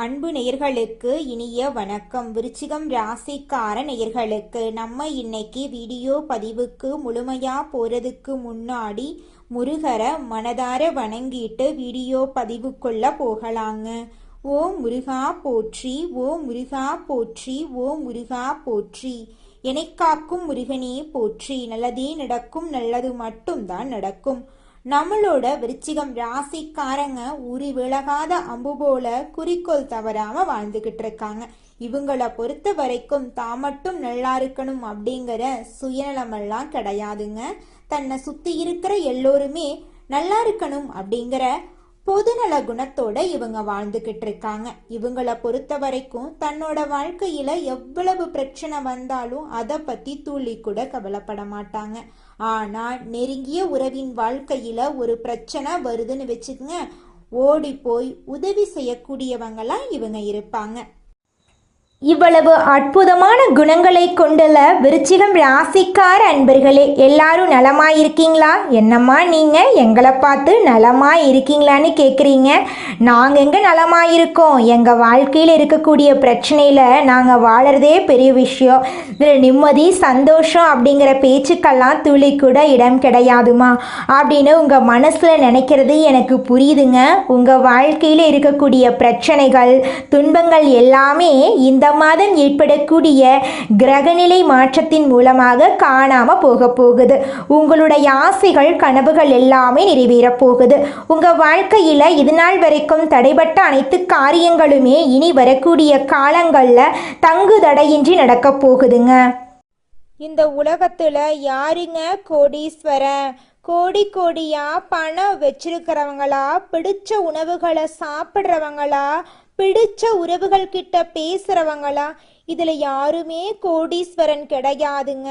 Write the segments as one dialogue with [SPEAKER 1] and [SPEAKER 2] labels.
[SPEAKER 1] அன்பு நேயர்களுக்கு இனிய வணக்கம். விருச்சிகம் ராசிக்கார நேயர்களுக்கு நம்ம இன்னைக்கு வீடியோ பதிவுக்கு முழுமையா போறதுக்கு முன்னாடி முருகரை மனதார வணங்கிட்டு வீடியோ பதிவுக்குள்ள போகலாங்க. ஓ முருகா போற்றி, ஓ முருகா போற்றி, ஓ முருகா போற்றி. எனைக்காக்கும் முருகனே போற்றி. நல்லதே நடக்கும், நல்லது மட்டும்தான் நடக்கும். நம்மளோட விருச்சிகம் ராசிக்காரங்க உரி விலகாத அம்பு போல குறிக்கோள் தவறாம வாழ்ந்துகிட்டு இருக்காங்க. இவங்கள பொறுத்த வரைக்கும் தான் மட்டும் நல்லா இருக்கணும் அப்படிங்கிற சுயநலமெல்லாம் கிடையாதுங்க. தன்னை சுத்தி இருக்கிற எல்லோருமே நல்லா இருக்கணும் அப்படிங்கிற பொதுநல குணத்தோட இவங்க வாழ்ந்துகிட்டு இருக்காங்க. இவங்கள பொறுத்த வரைக்கும் தன்னோட வாழ்க்கையில எவ்வளவு பிரச்சனை வந்தாலும் அதை பத்தி துளி கூட கவலைப்பட மாட்டாங்க. ஆனா நெருங்கிய உறவின் வாழ்க்கையில ஒரு பிரச்சனை வருதுன்னு வச்சுக்கங்க, ஓடி போய் உதவி செய்யக்கூடியவங்களா இவங்க இருப்பாங்க.
[SPEAKER 2] இவ்வளவு அற்புதமான குணங்களை கொண்டுள்ள விருச்சிகம் ராசிக்கார அன்பர்களே, எல்லாரும் நலமாயிருக்கீங்களா? என்னம்மா நீங்கள் எங்களை பார்த்து நலமாயிருக்கீங்களான்னு கேட்குறீங்க. நாங்கள் எங்கே நலமாயிருக்கோம்? எங்கள் வாழ்க்கையில் இருக்கக்கூடிய பிரச்சனையில் நாங்கள் வாழறதே பெரிய விஷயம். இதில் நிம்மதி சந்தோஷம் அப்படிங்கிற பேச்சுக்கெல்லாம் துளி கூட இடம் கிடையாதுமா அப்படின்னு உங்கள் மனசில் நினைக்கிறது எனக்கு புரியுதுங்க. உங்கள் வாழ்க்கையில் இருக்கக்கூடிய பிரச்சனைகள் துன்பங்கள் எல்லாமே இந்த மாதம் ஏற்படக்கூடிய கிரகநிலை மாற்றத்தின் மூலமாக காணாம போக போகுது. உங்களுடைய ஆசைகள் கனவுகள் எல்லாமே நிறைவேற போகுது. உங்க வாழ்க்கையில இது நாள் வரைக்கும் தடைபட்ட அனைத்து காரியங்களுமே இனி வரக்கூடிய காலங்கள்ல தங்கு தடையின்றி நடக்க போகுதுங்க.
[SPEAKER 1] இந்த உலகத்துல யாருங்க கோடீஸ்வரன்? கோடி கோடியா பணம் வச்சிருக்கிறவங்களா, பிடிச்ச உணவுகளை சாப்பிட்றவங்களா, பிடிச்ச உறவுகள் கிட்ட பேசுறவங்களா? இதுல யாருமே கோடீஸ்வரன் கிடையாதுங்க.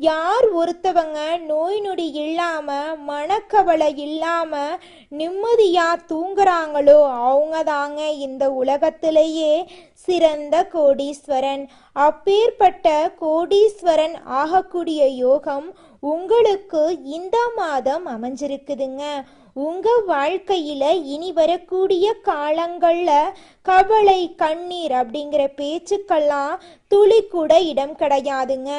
[SPEAKER 1] யார் ஒருத்தவங்க நோய் நொடி இல்லாம மனக்கவலை இல்லாம நிம்மதியா தூங்குறாங்களோ அவங்க தாங்க இந்த உலகத்திலேயே சிறந்த கோடீஸ்வரன். அப்பேற்பட்ட கோடீஸ்வரன் ஆகக்கூடிய யோகம் உங்களுக்கு இந்த மாதம் அமைஞ்சிருக்குதுங்க. உங்க வாழ்க்கையில இனி வரக்கூடிய காலங்கள்ல கவலை கண்ணீர் அப்படிங்கிற பேச்சுக்கெல்லாம் துளி கூட இடம் கிடையாதுங்க.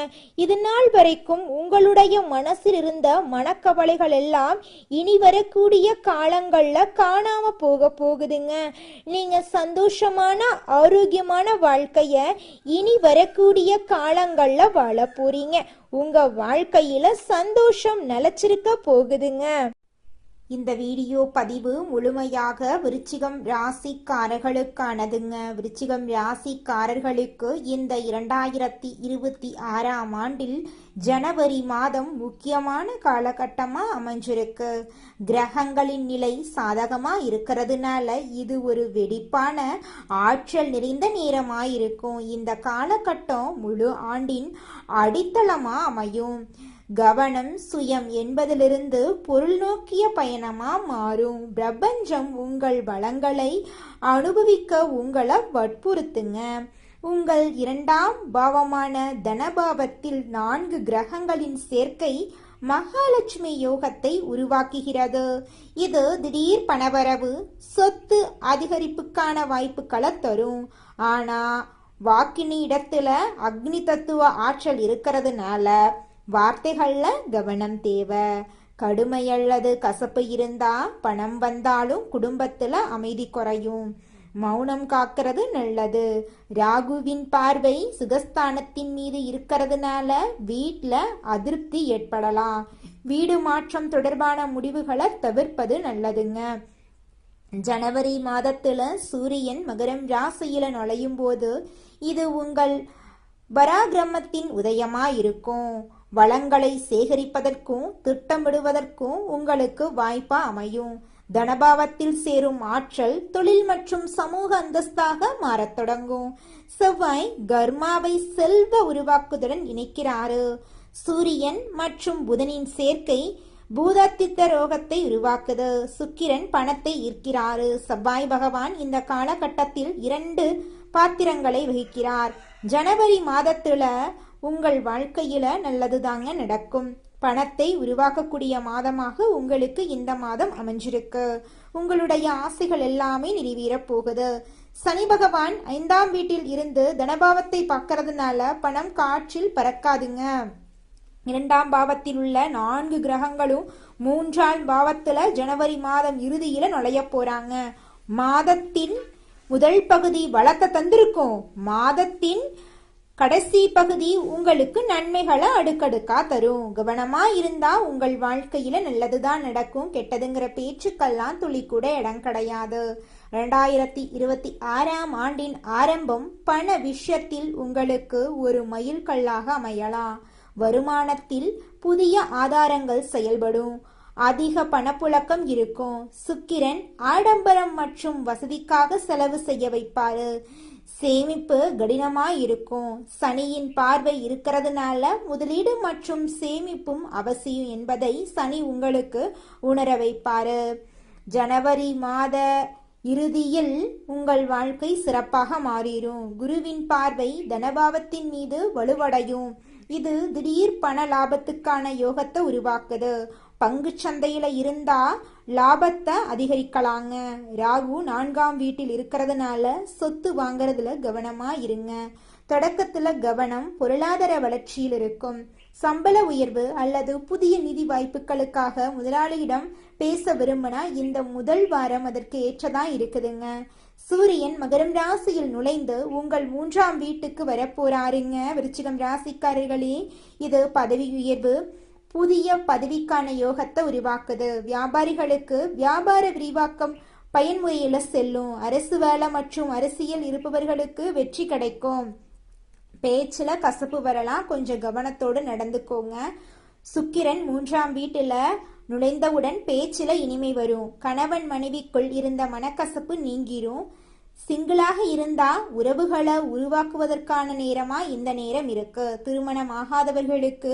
[SPEAKER 1] இது நாள் வரைக்கும் உங்களுடைய மனசில் இருந்த மனக்கவலைகள் எல்லாம் இனி வரக்கூடிய காலங்கள்ல காணாம போக போகுதுங்க. நீங்க சந்தோஷமான ஆரோக்கியமான வாழ்க்கைய இனி வரக்கூடிய காலங்கள்ல வாழ போறீங்க. உங்க வாழ்க்கையில சந்தோஷம் நிலைச்சிருக்க போகுதுங்க. இந்த வீடியோ பதிவு முழுமையாக விருச்சிகம் ராசிக்காரர்களுக்கானதுங்க. விருச்சிகம் ராசிக்காரர்களுக்கு இந்த 2026ஆம் ஆண்டில் ஜனவரி மாதம் முக்கியமான காலகட்டமா அமைஞ்சிருக்கு. கிரகங்களின் நிலை சாதகமா இருக்கிறதுனால இது ஒரு வெடிப்பான ஆற்றல் நிறைந்த நேரமாயிருக்கும். இந்த காலகட்டம் முழு ஆண்டின் அடித்தளமா அமையும். கவனம் சுயம் என்பதிலிருந்து பொருள் நோக்கிய பயணமா மாறும். பிரபஞ்சம் உங்கள் வளங்களை அனுபவிக்க உங்களை வற்புறுத்துங்க. உங்கள் 2ஆம் பாவமான தனபாவத்தில் 4 கிரகங்களின் சேர்க்கை மகாலட்சுமி யோகத்தை உருவாக்குகிறது. இது திடீர் பணவரவு, சொத்து அதிகரிப்புக்கான வாய்ப்புகளை தரும். ஆனா வாக்கினி இடத்துல அக்னி தத்துவ ஆற்றல் இருக்கிறதுனால வார்த்தைகள்ல கவனம் தேவை. கடுமை அல்லது கசப்பு இருந்தா பணம் வந்தாலும் குடும்பத்துல அமைதி குறையும். மௌனம் காக்கிறது நல்லது. ராகுவின் பார்வை சுகஸ்தானத்தின் மீது இருக்கிறதுனால வீட்ல அதிருப்தி ஏற்படலாம். வீடு மாற்றம் தொடர்பான முடிவுகளை தவிர்ப்பது நல்லதுங்க. ஜனவரி மாதத்துல சூரியன் மகரம் ராசியில நுழையும் போது இது உங்கள் பராக்கிரமத்தின் உதயமா இருக்கும். வளங்களை சேகரிப்பதற்கும் திட்டமிடுவதற்கும் உங்களுக்கு வாய்ப்பா அமையும். தனபாவத்தில் சேரும் ஆற்றல் தொழில் மற்றும் சமூக அந்தஸ்தாக மாறத் தொடங்கும். செவ்வாய் கர்மாவை செல்வ உருவாக்குதலுடன் இணைக்கிறாரு. சூரியன் மற்றும் புதனின் சேர்க்கை பூதாத்தித்த ரோகத்தை உருவாக்குது. சுக்கிரன் பணத்தை ஈர்க்கிறாரு. செவ்வாய் பகவான் இந்த காலகட்டத்தில் 2 பாத்திரங்களை வகிக்கிறார். ஜனவரி மாதத்துல உங்கள் வாழ்க்கையில நல்லதுதாங்க நடக்கும். பணத்தை உருவாக்கக்கூடிய மாதமாக உங்களுக்கு இந்த மாதம் அமைஞ்சிருக்கு. உங்களுடைய ஆசைகள் எல்லாமே நிறைவேற போகுது. சனி பகவான் 5ஆம் வீட்டில் இருந்து தனபாவத்தை பார்க்கறதுனால பணம் காற்றில் பறக்காதுங்க. 2ஆம் பாவத்தில் உள்ள 4 கிரகங்களும் 3ஆம் பாவத்துல ஜனவரி மாதம் இறுதியில நுழைய போறாங்க. மாதத்தின் முதல் பகுதி வளத்தை தந்திருக்கும். மாதத்தின் கடைசி பகுதி உங்களுக்கு நன்மைகளை அடுக்கடுக்கா தரும். கவனமா இருந்தா உங்கள் வாழ்க்கையில நல்லதுதான் நடக்கும். கெட்டதுங்கிற பேச்சுக்கெல்லாம் துளி கூட இடம் கிடையாது. 2026ஆம் ஆண்டின் ஆரம்பம் பண விஷயத்தில் உங்களுக்கு ஒரு மைல்கல்லாக அமையலாம். வருமானத்தில் புதிய ஆதாரங்கள் செயல்படும். அதிக பணப்புழக்கம் இருக்கும். சுக்கிரன் ஆடம்பரம் மற்றும் வசதிக்காக செலவு செய்ய வைப்பாரு. சேமிப்பு கடினமாய் இருக்கும். சனியின் பார்வை இருக்கிறதுனால முதலீடு மற்றும் சேமிப்பும் அவசியம் என்பதை சனி உங்களுக்கு உணர வைப்பாரு. ஜனவரி மாத இறுதியில் உங்கள் வாழ்க்கை சிறப்பாக மாறிடும். குருவின் பார்வை தனபாவத்தின் மீது வலுவடையும். இது திடீர் பண லாபத்துக்கான யோகத்தை உருவாக்குது. பங்கு சந்தையில இருந்தா லாபத்தை அதிகரிக்கலாங்க. ராகு 4ஆம் வீட்டில் இருக்கிறதுனால சொத்து வாங்கறதுல கவனமா இருங்க. தொடக்கத்துல கவனம் பொருளாதார வளர்ச்சியில் இருக்கும். சம்பள உயர்வு அல்லது புதிய நிதி வாய்ப்புகளுக்காக முதலாளியிடம் பேச விரும்பினா இந்த முதல் வாரம் அதற்கு ஏற்றதா இருக்குதுங்க. சூரியன் மகரம் ராசியில் நுழைந்து உங்கள் 3ஆம் வீட்டுக்கு வரப்போறாருங்க. விருச்சிகம் ராசிக்காரர்களே, இது பதவி உயர்வு, புதிய பதவிக்கான யோகத்தை உருவாக்குது. வியாபாரிகளுக்கு வியாபார விரிவாக்கம் பயன்முறையில செல்லும். அரசு வேலை மற்றும் அரசியல் இருப்பவர்களுக்கு வெற்றி கிடைக்கும். பேச்சுல கசப்பு வரலாம், கொஞ்சம் கவனத்தோடு நடந்துக்கோங்க. சுக்கிரன் 3ஆம் வீட்டுல நுழைந்தவுடன் பேச்சில இனிமை வரும். கணவன் மனைவிக்குள் இருந்த மனக்கசப்பு நீங்கிரும். சிங்கிளாக இருந்தா உறவுகளை உருவாக்குவதற்கான நேரமா இந்த நேரம் இருக்கு. திருமணம் ஆகாதவர்களுக்கு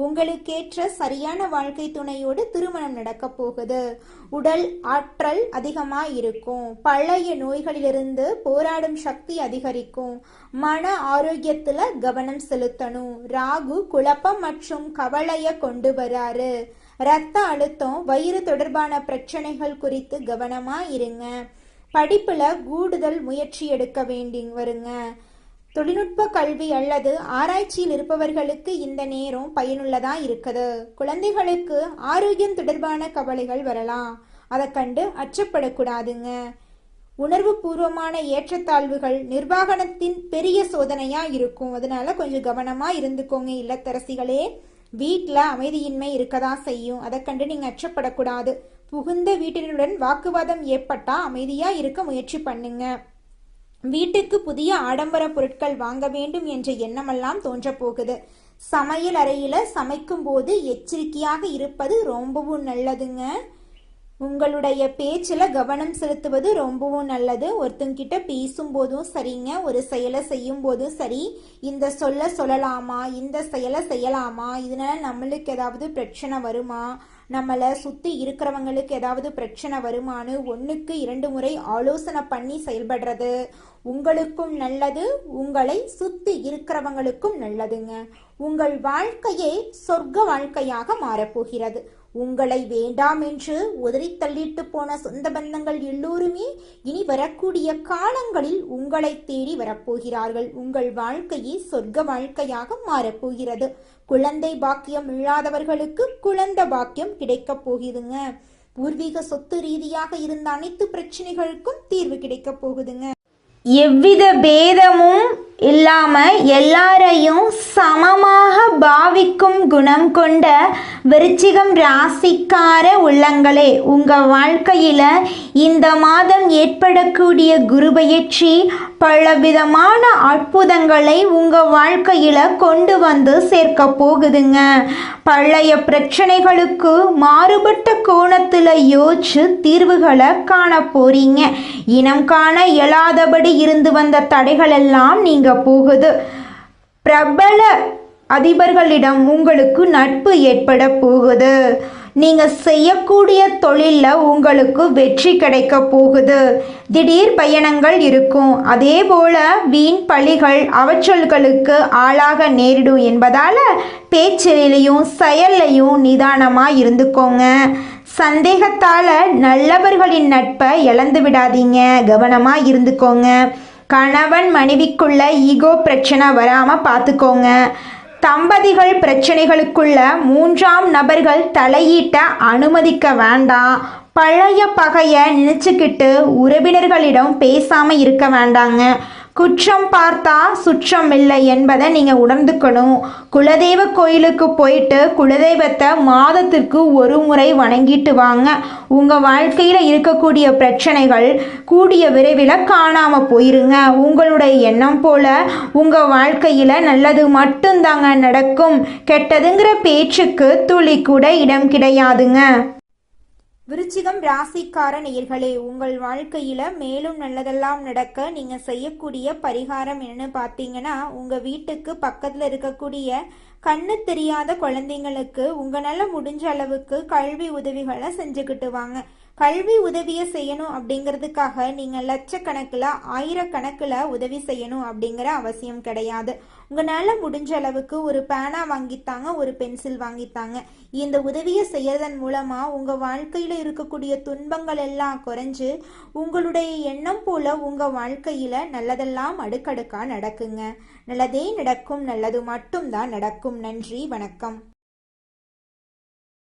[SPEAKER 1] உங்களுக்கேற்ற சரியான வாழ்க்கை துணையோடு திருமணம் நடக்க போகுது. உடல் ஆற்றல் அதிகமா இருக்கும். பழைய நோய்களிலிருந்து போராடும் சக்தி அதிகரிக்கும். மன ஆரோக்கியத்துல கவனம் செலுத்தணும். ராகு குழப்பம் மற்றும் கவலைய கொண்டு வராரு. இரத்த அழுத்தம், வயிறு தொடர்பான பிரச்சனைகள் குறித்து கவனமா இருங்க. படிப்புல கூடுதல் முயற்சி எடுக்க வேண்டி வருங்க. தொழில்நுட்ப கல்வி அல்லது ஆராய்ச்சியில் இருப்பவர்களுக்கு இந்த நேரம் பயனுள்ளதா இருக்குது. குழந்தைகளுக்கு ஆரோக்கியம் தொடர்பான கவலைகள் வரலாம். அதை கண்டு அச்சப்படக்கூடாதுங்க. உணர்வு பூர்வமான ஏற்றத்தாழ்வுகள் நிர்வாகத்தின் பெரிய சோதனையா இருக்கும். அதனால கொஞ்சம் கவனமா இருந்துக்கோங்க இல்லத்தரசிகளே. வீட்டுல அமைதியின்மை இருக்கதான் செய்யும். அதை கண்டு நீங்க அச்சப்படக்கூடாது. புகுந்த வீட்டினருடன் வாக்குவாதம் ஏற்பட்டா அமைதியா இருக்க முயற்சி பண்ணுங்க. வீட்டுக்கு புதிய ஆடம்பர பொருட்கள் வாங்க வேண்டும் என்ற எண்ணமெல்லாம் தோன்ற போகுது. சமையல் அறையில சமைக்கும் போது எச்சரிக்கையாக இருப்பது ரொம்பவும் நல்லதுங்க. உங்களுடைய பேச்சில் கவனம் செலுத்துவது ரொம்பவும் நல்லது. ஒருத்தங்கிட்ட பேசும்போதும் சரிங்க, ஒரு செயலை செய்யும் போதும் சரி, இந்த சொல்ல சொல்லலாமா, இந்த செயலை செய்யலாமா, இதனால நம்மளுக்கு ஏதாவது பிரச்சனை வருமா, நம்மளை சுற்றி இருக்கிறவங்களுக்கு ஏதாவது பிரச்சனை வருமானு 1க்கு 2 முறை ஆலோசனை பண்ணி செயல்படுறது உங்களுக்கும் நல்லது, உங்களை சுற்றி இருக்கிறவங்களுக்கும் நல்லதுங்க. உங்கள் வாழ்க்கையே சொர்க்க வாழ்க்கையாக மாறப்போகிறது. உங்களை வேண்டாம் என்று உதறி தள்ளிட்டு போன சொந்த பந்தங்கள் எல்லோருமே இனி வரக்கூடிய காலங்களில் உங்களை தேடி வரப்போகிறார்கள். உங்கள் வாழ்க்கையே சொர்க்க வாழ்க்கையாக மாறப்போகிறது. குழந்தை பாக்கியம் இல்லாதவர்களுக்கு குழந்தை பாக்கியம் கிடைக்க போகுதுங்க. பூர்வீக சொத்து ரீதியாக இருந்த அனைத்து பிரச்சனைகளுக்கும் தீர்வு கிடைக்க போகுதுங்க.
[SPEAKER 2] எவ்வித பேதமும் இல்லாம எல்லாரையும் சமமாக பாவிக்கும் குணம் கொண்ட விருச்சிகம் ராசிக்கார உள்ளங்களே, உங்க வாழ்க்கையில இந்த மாதம் ஏற்படக்கூடிய குரு பயிற்சி பலவிதமான அற்புதங்களை உங்க வாழ்க்கையில கொண்டு வந்து சேர்க்க போகுதுங்க. பழைய பிரச்சனைகளுக்கு மாறுபட்ட கோணத்துல யோசிச்சு தீர்வுகளை காண போறீங்க. இனம் காண இயலாதபடி இருந்து வந்த தடைகள் எல்லாம் நீங்க போகுது. பிரபல அதிபர்களிடம் உங்களுக்கு நட்பு ஏற்பட போகுது. நீங்க செய்யக்கூடிய தொழில்ல உங்களுக்கு வெற்றி கிடைக்க போகுது. திடீர் பயணங்கள் இருக்கும். அதே போல வீண் பழிகள் அவச்சொல்களுக்கு ஆளாக நேரிடும் என்பதால பேச்சிலையும் செயல்லையும் நிதானமா இருந்துக்கோங்க. சந்தேகத்தால் நல்லவர்களின் நட்பை இழந்து விடாதீங்க, கவனமாக இருந்துக்கோங்க. கணவன் மனைவிக்குள்ள ஈகோ பிரச்சனை வராமல் பார்த்துக்கோங்க. தம்பதிகள் பிரச்சனைகளுக்குள்ள மூன்றாம் நபர்கள் தலையீட்ட அனுமதிக்க வேண்டாம். பழைய பகையை நினச்சிக்கிட்டு உறவினர்களிடம் பேசாமல் இருக்க வேண்டாங்க. குற்றம் பார்த்தா சுற்றம் இல்லை என்பதை நீங்கள் உணர்ந்துக்கணும். குலதெய்வ கோயிலுக்கு போயிட்டு குலதெய்வத்தை மாதத்திற்கு ஒரு முறை வணங்கிட்டு வாங்க. உங்கள் வாழ்க்கையில் இருக்கக்கூடிய பிரச்சனைகள் கூடிய விரைவில் காணாமல் போயிருங்க. உங்களுடைய எண்ணம் போல உங்கள் வாழ்க்கையில் நல்லது மட்டும்தாங்க நடக்கும். கெட்டதுங்கிற பேச்சுக்கு துளி கூட இடம் கிடையாதுங்க.
[SPEAKER 1] விருச்சிகம் ராசிக்கார நேயர்களே, உங்கள் வாழ்க்கையில் மேலும் நல்லதெல்லாம் நடக்க நீங்கள் செய்யக்கூடிய பரிகாரம் என்னன்னு பார்த்தீங்கன்னா, உங்கள் வீட்டுக்கு பக்கத்தில் இருக்கக்கூடிய கண்ணு தெரியாத குழந்தைங்களுக்கு உங்களால் முடிஞ்ச அளவுக்கு கல்வி உதவிகளை செஞ்சுக்கிட்டு வாங்க. கல்வி உதவியை செய்யணும் அப்படிங்கிறதுக்காக நீங்கள் லட்சக்கணக்கில் ஆயிரக்கணக்கில் உதவி செய்யணும் அப்படிங்கிற அவசியம் கிடையாது. உங்களால் முடிஞ்ச அளவுக்கு ஒரு பேனா வாங்கித்தாங்க, ஒரு பென்சில் வாங்கித்தாங்க. இந்த உதவியை செய்யறதன் மூலமாக உங்கள் வாழ்க்கையில் இருக்கக்கூடிய துன்பங்கள் எல்லாம் குறைஞ்சு உங்களுடைய எண்ணம் போல உங்கள் வாழ்க்கையில் நல்லதெல்லாம் அடுக்கடுக்காக நடக்குங்க. நல்லதே நடக்கும், நல்லது மட்டும்தான் நடக்கும். நன்றி, வணக்கம்.